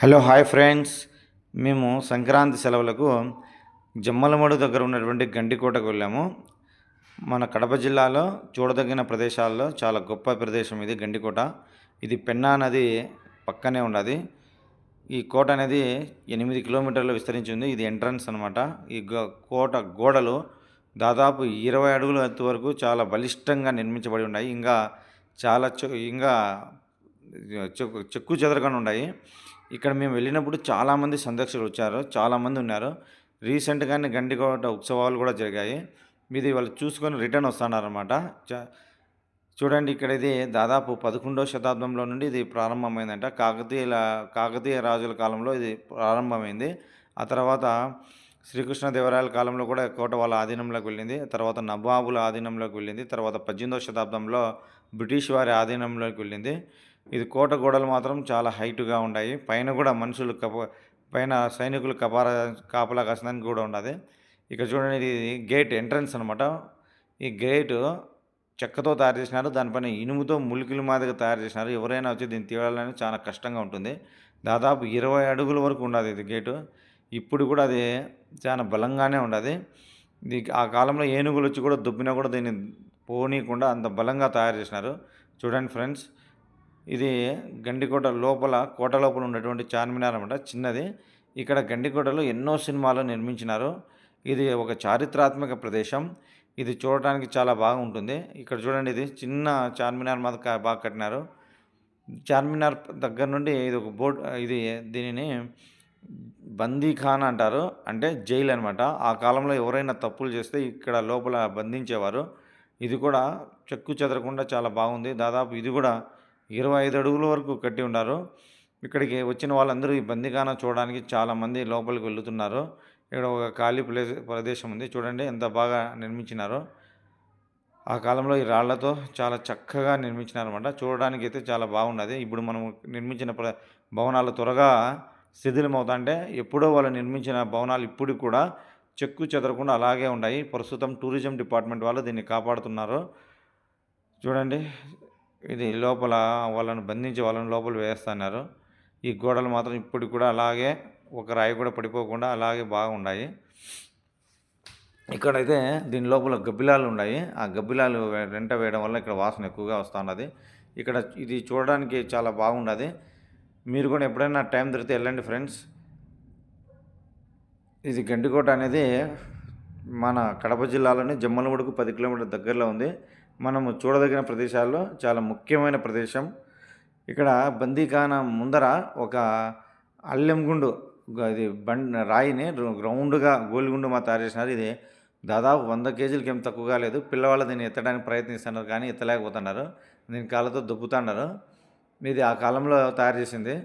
Hello hi friends. మేము సంక్రాంతి సెలవులకు జమ్మలమడుగు దగ్గర ఉన్నటువంటి గండికోటకు వెళ్ళాము. మన కడప జిల్లాలో చూడదగిన ప్రదేశాల్లో చాలా గొప్ప ప్రదేశం ఇది గండికోట. ఇది పెన్నా నది పక్కనే ఉన్నది. ఈ కోట అనేది 8 కిలోమీటర్లు విస్తరించి ఉంది. ఇది ఎంట్రన్స్ అనమాట. ఈ కోట గోడలు దాదాపు 20 అడుగుల ఎత్తు వరకు చాలా బలిష్టంగా నిర్మించబడి ఉన్నాయి. ఇంకా చాలా ఇంకా చెక్కు చెదరకుండా ఉన్నాయి. ఇక్కడ మేము వెళ్ళినప్పుడు చాలామంది సందర్శకులు వచ్చారు, చాలామంది ఉన్నారు. రీసెంట్గానే గండికోట ఉత్సవాలు కూడా జరిగాయి. ఇది వాళ్ళు చూసుకొని రిటర్న్ వస్తున్నారన్నమాట. చూడండి, ఇక్కడ ఇది దాదాపు 11వ శతాబ్దంలో నుండి ఇది ప్రారంభమైందంట. కాకతీయ రాజుల కాలంలో ఇది ప్రారంభమైంది. ఆ తర్వాత శ్రీకృష్ణదేవరాయల కాలంలో కూడా కోట వాళ్ళ ఆధీనంలోకి వెళ్ళింది. తర్వాత నవాబుల ఆధీనంలోకి వెళ్ళింది. తర్వాత 18వ శతాబ్దంలో బ్రిటిష్ వారి ఆధీనంలోకి వెళ్ళింది. ఇది కోట గోడలు మాత్రం చాలా హైట్గా ఉన్నాయి. పైన కూడా మనుషులు పైన సైనికులు కాపలా కాసడానికి కూడా ఉన్నది. ఇక్కడ చూడండి, ఇది గేట్ ఎంట్రన్స్ అనమాట. ఈ గేటు చెక్కతో తయారు చేసినారు. దానిపైన ఇనుముతో ములికిల మాదిరిగా తయారు చేసినారు. ఎవరైనా వచ్చి దీన్ని తీయాలని చాలా కష్టంగా ఉంటుంది. దాదాపు 20 అడుగుల వరకు ఉండదు ఇది గేటు. ఇప్పుడు కూడా అది చాలా బలంగానే ఉండదు. ఇది ఆ కాలంలో ఏనుగులు వచ్చి కూడా దుబ్బినా కూడా దీన్ని పోనీయకుండా అంత బలంగా తయారు చేసినారు. చూడండి ఫ్రెండ్స్, ఇది గండికోట లోపల, కోట లోపల ఉన్నటువంటి చార్మినార్ అనమాట, చిన్నది. ఇక్కడ గండికోటలో ఎన్నో సినిమాలు నిర్మించినారు. ఇది ఒక చారిత్రాత్మక ప్రదేశం. ఇది చూడటానికి చాలా బాగుంటుంది. ఇక్కడ చూడండి, ఇది చిన్న చార్మినార్ మీద బాగా కట్టినారు. చార్మినార్ దగ్గర నుండి ఇది ఒక బోర్డు, దీనిని బందీఖానా అంటారు, అంటే జైలు అనమాట. ఆ కాలంలో ఎవరైనా తప్పులు చేస్తే ఇక్కడ లోపల బంధించేవారు. ఇది కూడా చెక్కు చెదరకుండా చాలా బాగుంది. దాదాపు ఇది కూడా 25 అడుగుల వరకు కట్టి ఉన్నారు. ఇక్కడికి వచ్చిన వాళ్ళందరూ ఈ బందీఖానా చూడడానికి చాలామంది లోపలికి వెళ్తున్నారు. ఇక్కడ ఒక ఖాళీ ప్రదేశం ఉంది. చూడండి ఎంత బాగా నిర్మించినారో. ఆ కాలంలో ఈ రాళ్లతో చాలా చక్కగా నిర్మించినారన్నమాట. చూడడానికి అయితే చాలా బాగున్నది. ఇప్పుడు మనం నిర్మించిన భవనాలు త్వరగా శిథిలమవుతాయంటే, ఎప్పుడో వాళ్ళు నిర్మించిన భవనాలు ఇప్పుడు కూడా చెక్కు చెదరకుండా అలాగే ఉన్నాయి. ప్రస్తుతం టూరిజం డిపార్ట్మెంట్ వాళ్ళు దీన్ని కాపాడుతున్నారు. చూడండి, ఇది లోపల వాళ్ళని బంధించి వాళ్ళని లోపల వేస్తున్నారు. ఈ గోడలు మాత్రం ఇప్పటికి కూడా అలాగే, ఒక రాయి కూడా పడిపోకుండా అలాగే బాగున్నాయి. ఇక్కడైతే దీని లోపల గబ్బిలాలు ఉన్నాయి. ఆ గబ్బిలాలు వెంట వేయడం వల్ల ఇక్కడ వాసన ఎక్కువగా వస్తున్నది. ఇక్కడ ఇది చూడడానికి చాలా బాగున్నది. మీరు కూడా ఎప్పుడైనా టైం దొరికితే వెళ్ళండి ఫ్రెండ్స్. ఇది గండికోట అనేది మన కడప జిల్లాలోని జమ్మలమడుగు 10 కిలోమీటర్ల దగ్గరలో ఉంది. మనము చూడదగిన ప్రదేశాల్లో చాలా ముఖ్యమైన ప్రదేశం. ఇక్కడ బందీఖానా ముందర ఒక అల్లెంగుండు, ఇది రాయిని రౌండ్గా గోలిగుండు మా తయారు చేసినారు. ఇది దాదాపు 100 కేజీలకి ఏం తక్కువగా లేదు. పిల్లవాళ్ళు దీన్ని ఎత్తడానికి ప్రయత్నిస్తున్నారు కానీ ఎత్తలేకపోతున్నారు. దీని కాళ్ళతో దుబ్బుతున్నారు. ఇది ఆ కాలంలో తయారు చేసింది.